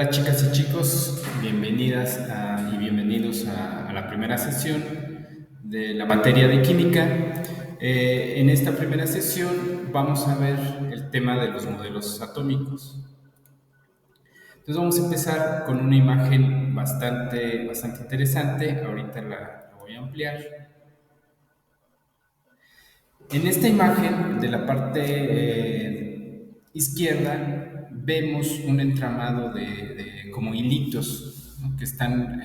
Hola chicas y chicos, bienvenidas y bienvenidos a la primera sesión de la materia de química. En esta primera sesión vamos a ver el tema de los modelos atómicos. Entonces vamos a empezar con una imagen bastante interesante. Ahorita la voy a ampliar. En esta imagen de la parte izquierda vemos un entramado de como hilitos, ¿no? Que están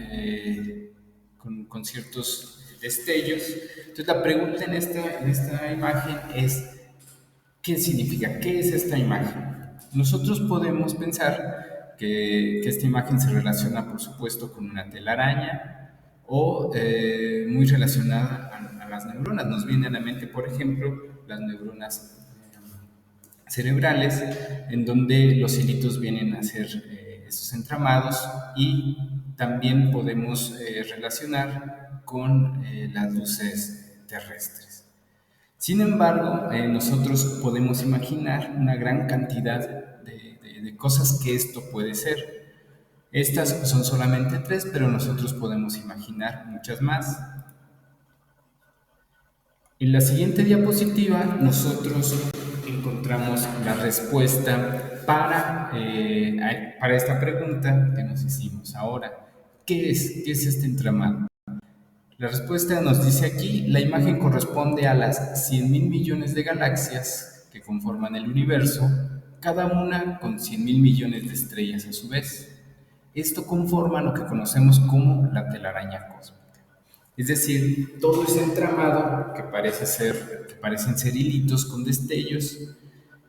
con ciertos destellos. Entonces la pregunta en esta imagen es, ¿qué significa? ¿Qué es esta imagen? Nosotros podemos pensar que esta imagen se relaciona, por supuesto, con una telaraña o muy relacionada a las neuronas. Nos viene a la mente, por ejemplo, las neuronas cerebrales, en donde los hilitos vienen a ser esos entramados, y también podemos relacionar con las luces terrestres. Sin embargo, nosotros podemos imaginar una gran cantidad de cosas que esto puede ser. Estas son solamente tres, pero nosotros podemos imaginar muchas más. En la siguiente diapositiva nosotros encontramos la respuesta para esta pregunta que nos hicimos ahora. ¿Qué es? ¿Qué es este entramado? La respuesta nos dice aquí: la imagen corresponde a las 100.000 millones de galaxias que conforman el universo, cada una con 100.000 millones de estrellas a su vez. Esto conforma lo que conocemos como la telaraña cósmica. Es decir, todo ese entramado que parecen ser hilitos con destellos,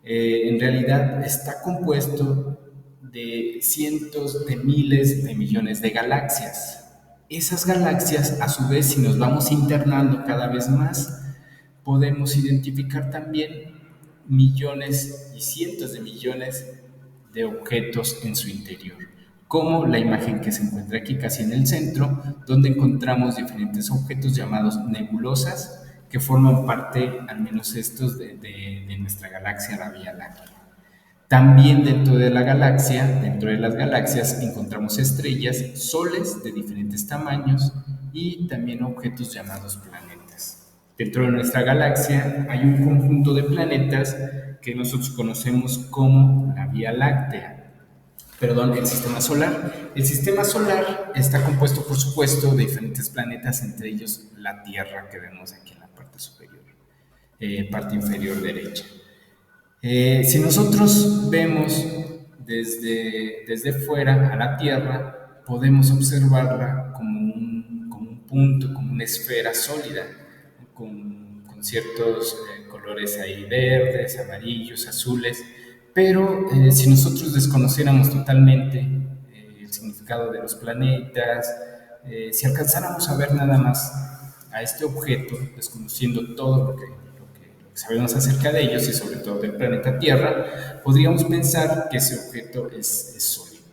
en realidad está compuesto de cientos de miles de millones de galaxias. Esas galaxias, a su vez, si nos vamos internando cada vez más, podemos identificar también millones y cientos de millones de objetos en su interior, como la imagen que se encuentra aquí casi en el centro, donde encontramos diferentes objetos llamados nebulosas, que forman parte, al menos estos, de nuestra galaxia, la Vía Láctea. También dentro de las galaxias, encontramos estrellas, soles de diferentes tamaños y también objetos llamados planetas. Dentro de nuestra galaxia hay un conjunto de planetas que nosotros conocemos como la Vía Láctea. Perdón, el sistema solar. El sistema solar está compuesto, por supuesto, de diferentes planetas, entre ellos la Tierra, que vemos aquí en la parte superior, parte inferior derecha. Si nosotros vemos desde fuera a la Tierra, podemos observarla como un punto, como una esfera sólida, con ciertos colores ahí verdes, amarillos, azules, pero si nosotros desconociéramos totalmente el significado de los planetas, si alcanzáramos a ver nada más a este objeto, desconociendo todo lo que sabemos acerca de ellos y sobre todo del planeta Tierra, podríamos pensar que ese objeto es sólido.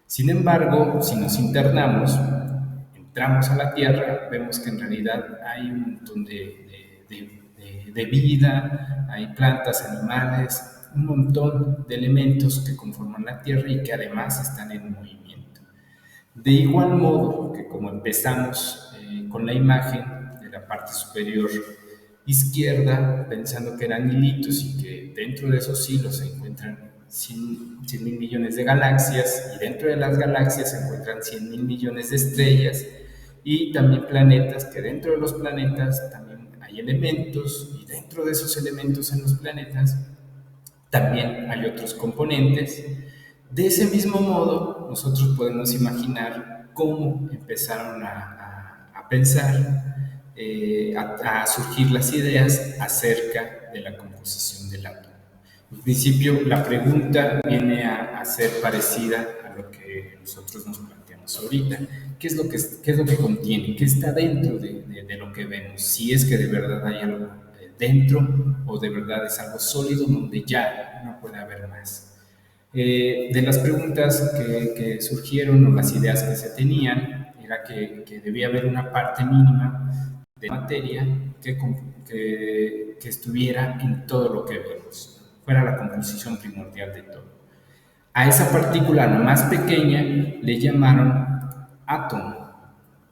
Sin embargo, si nos entramos a la Tierra, vemos que en realidad hay un montón de vida, hay plantas, animales, un montón de elementos que conforman la Tierra y que además están en movimiento. De igual modo que como empezamos con la imagen de la parte superior izquierda, pensando que eran hilitos y que dentro de esos hilos se encuentran 100.000 millones de galaxias, y dentro de las galaxias se encuentran 100.000 millones de estrellas y también planetas, que dentro de los planetas también hay elementos, y dentro de esos elementos en los planetas también hay otros componentes. De ese mismo modo, nosotros podemos imaginar cómo empezaron a pensar, a surgir las ideas acerca de la composición del átomo. En principio, la pregunta viene a ser parecida a lo que nosotros nos planteamos ahorita. ¿Qué es lo que contiene? ¿Qué está dentro de lo que vemos? Si es que de verdad hay algo dentro, o de verdad es algo sólido donde ya no puede haber más. De las preguntas que surgieron, o las ideas que se tenían, era que debía haber una parte mínima de materia que estuviera en todo lo que vemos, fuera la composición primordial de todo. A esa partícula, la más pequeña, le llamaron átomo,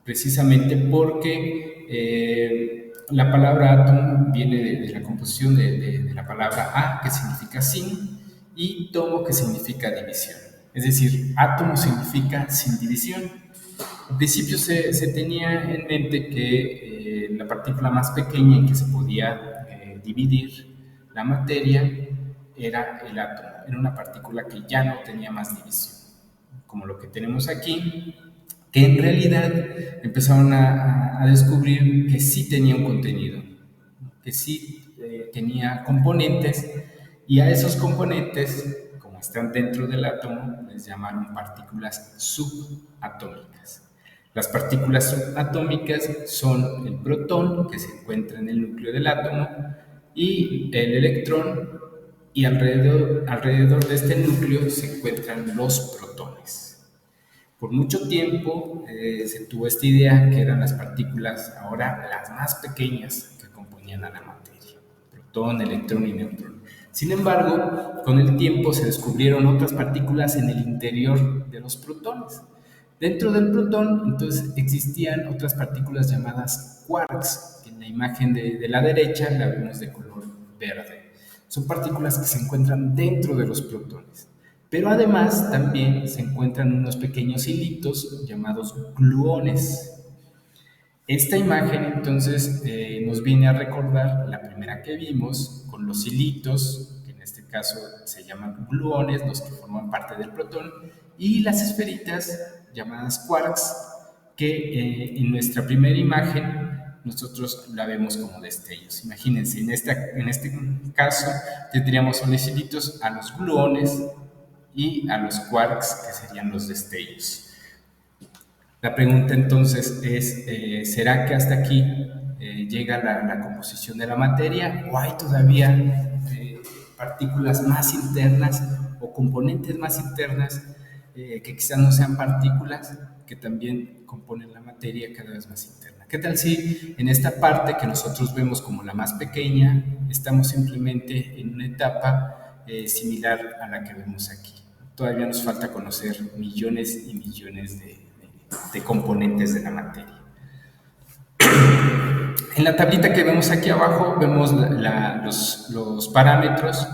precisamente porque la palabra átomo viene de la composición de la palabra a, que significa sin, y tomo, que significa división. Es decir, átomo significa sin división. Al principio se tenía en mente que la partícula más pequeña en que se podía dividir la materia era el átomo. Era una partícula que ya no tenía más división, como lo que tenemos aquí, que en realidad empezaron a descubrir que sí tenía un contenido, que sí tenía componentes, y a esos componentes, como están dentro del átomo, les llamaron partículas subatómicas. Las partículas subatómicas son el protón, que se encuentra en el núcleo del átomo, y el electrón, y alrededor de este núcleo se encuentran los protones. Por mucho tiempo se tuvo esta idea que eran las partículas ahora las más pequeñas que componían a la materia: protón, electrón y neutrón. Sin embargo, con el tiempo se descubrieron otras partículas en el interior de los protones. Dentro del protón, entonces, existían otras partículas llamadas quarks, que en la imagen de la derecha la vemos de color verde. Son partículas que se encuentran dentro de los protones. Pero además también se encuentran unos pequeños hilitos llamados gluones. Esta imagen entonces nos viene a recordar la primera que vimos, con los hilitos, que en este caso se llaman gluones, los que forman parte del protón, y las esferitas llamadas quarks, que en nuestra primera imagen nosotros la vemos como destellos. Imagínense, en este caso tendríamos los hilitos a los gluones y a los quarks, que serían los destellos. La pregunta entonces es, ¿será que hasta aquí llega la composición de la materia, o hay todavía partículas más internas o componentes más internas que quizás no sean partículas, que también componen la materia cada vez más interna? ¿Qué tal si en esta parte que nosotros vemos como la más pequeña estamos simplemente en una etapa similar a la que vemos aquí? Todavía nos falta conocer millones y millones de componentes de la materia. En la tablita que vemos aquí abajo vemos los parámetros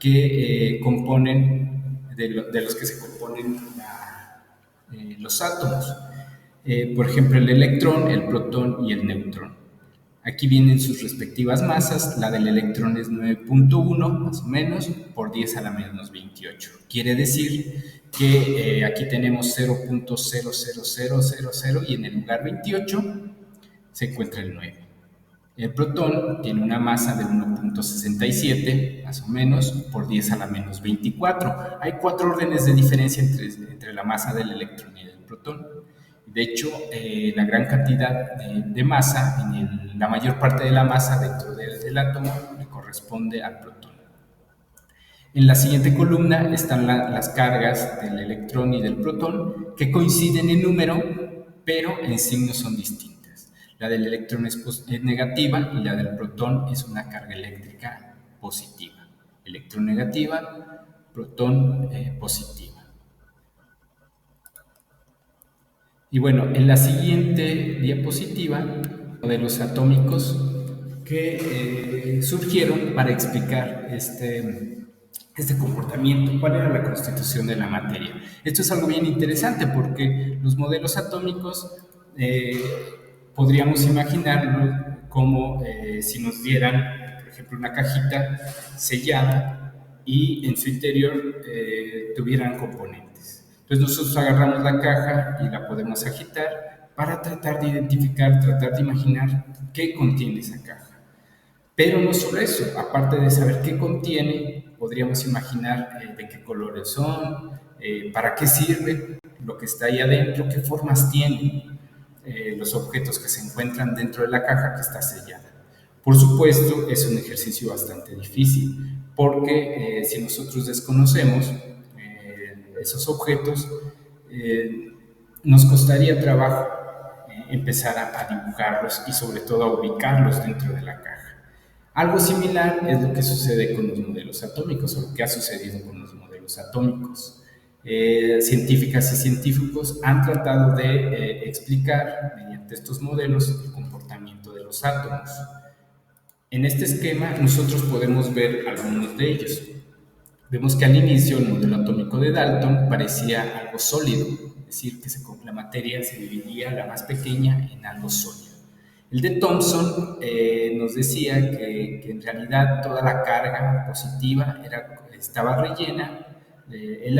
que componen, de los que se componen los átomos. Por ejemplo, el electrón, el protón y el neutrón. Aquí vienen sus respectivas masas. La del electrón es 9.1 más o menos por 10 a la menos 28. Quiere decir que aquí tenemos 0.00000 y en el lugar 28 se encuentra el 9. El protón tiene una masa de 1.67 más o menos por 10 a la menos 24. Hay 4 órdenes de diferencia entre la masa del electrón y del protón. De hecho, la gran cantidad de masa, la mayor parte de la masa dentro del átomo, le corresponde al protón. En la siguiente columna están las cargas del electrón y del protón, que coinciden en número, pero en signos son distintas. La del electrón es negativa y la del protón es una carga eléctrica positiva. Electrón negativa, protón positiva. Y bueno, en la siguiente diapositiva, modelos atómicos que surgieron para explicar este comportamiento, cuál era la constitución de la materia. Esto es algo bien interesante porque los modelos atómicos podríamos imaginarlo como si nos dieran, por ejemplo, una cajita sellada y en su interior tuvieran componentes. Entonces nosotros agarramos la caja y la podemos agitar para tratar de identificar, tratar de imaginar qué contiene esa caja. Pero no solo eso, aparte de saber qué contiene, podríamos imaginar de qué colores son, para qué sirve lo que está ahí adentro, qué formas tienen los objetos que se encuentran dentro de la caja que está sellada. Por supuesto, es un ejercicio bastante difícil, porque si nosotros desconocemos esos objetos, nos costaría trabajo empezar a dibujarlos y sobre todo a ubicarlos dentro de la caja. Algo similar es lo que sucede con los modelos atómicos, o lo que ha sucedido con los modelos atómicos. científicas y científicos han tratado de explicar mediante estos modelos el comportamiento de los átomos. En este esquema nosotros podemos ver algunos de ellos. Vemos que al inicio el modelo atómico de Dalton parecía algo sólido, es decir, que la materia se dividía, la más pequeña, en algo sólido. El de Thomson nos decía que en realidad toda la carga positiva estaba rellena el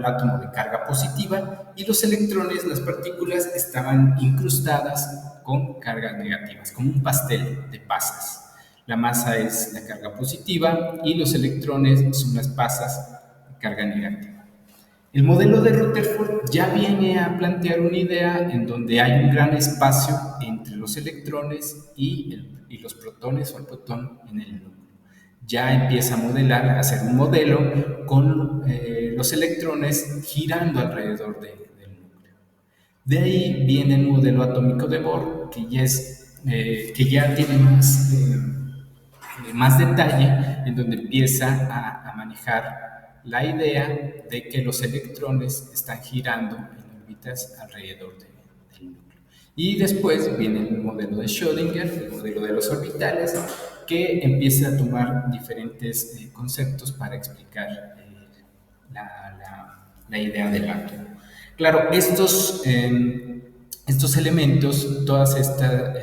átomo de carga positiva y los electrones, las partículas, estaban incrustadas con cargas negativas, como un pastel de pasas. La masa es la carga positiva y los electrones son las pasas de carga negativa. El modelo de Rutherford ya viene a plantear una idea en donde hay un gran espacio entre los electrones y los protones o el protón en el núcleo. Ya empieza a modelar, a hacer un modelo con los electrones girando alrededor del núcleo. De ahí viene el modelo atómico de Bohr, que ya tiene más detalle, en donde empieza a manejar la idea de que los electrones están girando en órbitas alrededor del núcleo. Y después viene el modelo de Schrödinger, el modelo de los orbitales, que empieza a tomar diferentes conceptos para explicar la idea del átomo. Claro, estos elementos,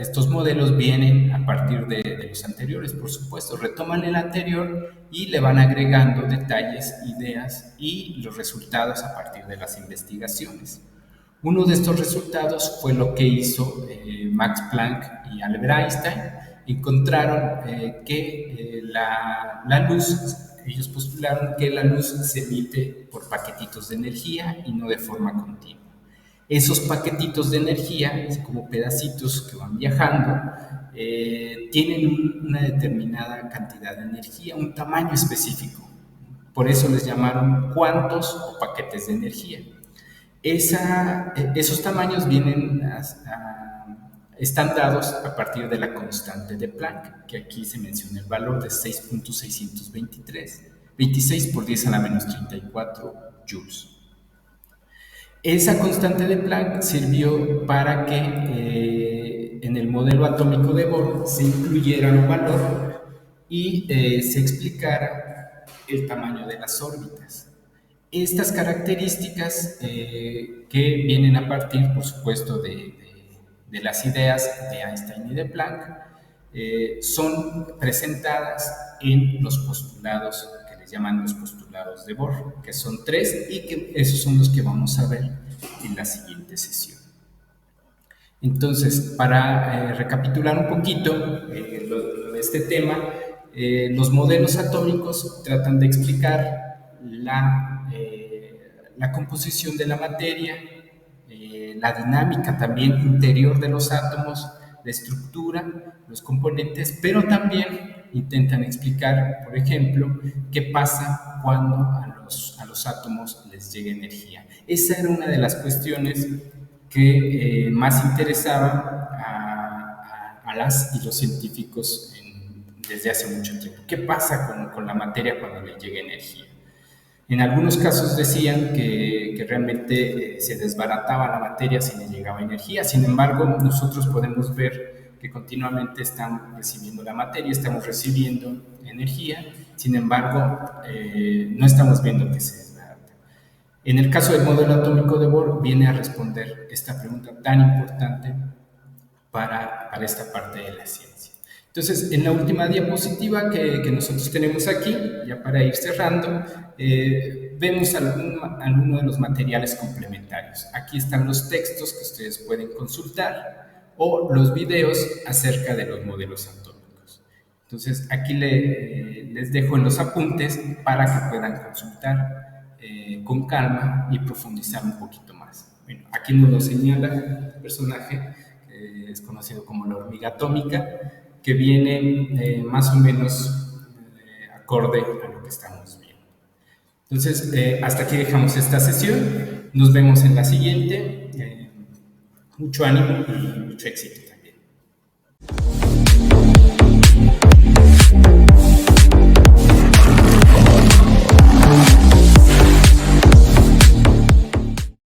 estos modelos vienen a partir de los anteriores, por supuesto, retoman el anterior y le van agregando detalles, ideas y los resultados a partir de las investigaciones. Uno de estos resultados fue lo que hizo Max Planck y Albert Einstein. Encontraron que la luz, ellos postularon que la luz se emite por paquetitos de energía y no de forma continua. Esos paquetitos de energía, como pedacitos que van viajando, tienen una determinada cantidad de energía, un tamaño específico. Por eso les llamaron cuantos o paquetes de energía. Esos tamaños están dados a partir de la constante de Planck, que aquí se menciona el valor de 6.626 por 10 a la menos 34 joules. Esa constante de Planck sirvió para que en el modelo atómico de Bohr se incluyera un valor y se explicara el tamaño de las órbitas. Estas características que vienen a partir, por supuesto, de las ideas de Einstein y de Planck, son presentadas en los postulados que les llaman los postulados de Bohr, que son 3 y que esos son los que vamos a ver en la siguiente sesión. Entonces, para recapitular un poquito este tema, los modelos atómicos tratan de explicar la composición de la materia, la dinámica también interior de los átomos, la estructura, los componentes, pero también intentan explicar, por ejemplo, qué pasa cuando a los átomos les llega energía. Esa era una de las cuestiones que más interesaba a las y los científicos desde hace mucho tiempo. ¿Qué pasa con la materia cuando le llega energía? En algunos casos decían que realmente se desbarataba la materia si le llegaba energía. Sin embargo, nosotros podemos ver que continuamente estamos recibiendo la materia, estamos recibiendo energía. Sin embargo, no estamos viendo que se desbarata. En el caso del modelo atómico de Bohr, viene a responder esta pregunta tan importante para esta parte de la ciencia. Entonces, en la última diapositiva que nosotros tenemos aquí, ya para ir cerrando, vemos algunos de los materiales complementarios. Aquí están los textos que ustedes pueden consultar o los videos acerca de los modelos atómicos. Entonces, aquí les dejo en los apuntes para que puedan consultar con calma y profundizar un poquito más. Bueno, aquí nos lo señala el personaje, es conocido como la hormiga atómica, que viene más o menos acorde a lo que estamos viendo. Entonces, hasta aquí dejamos esta sesión. Nos vemos en la siguiente. Mucho ánimo y mucho éxito.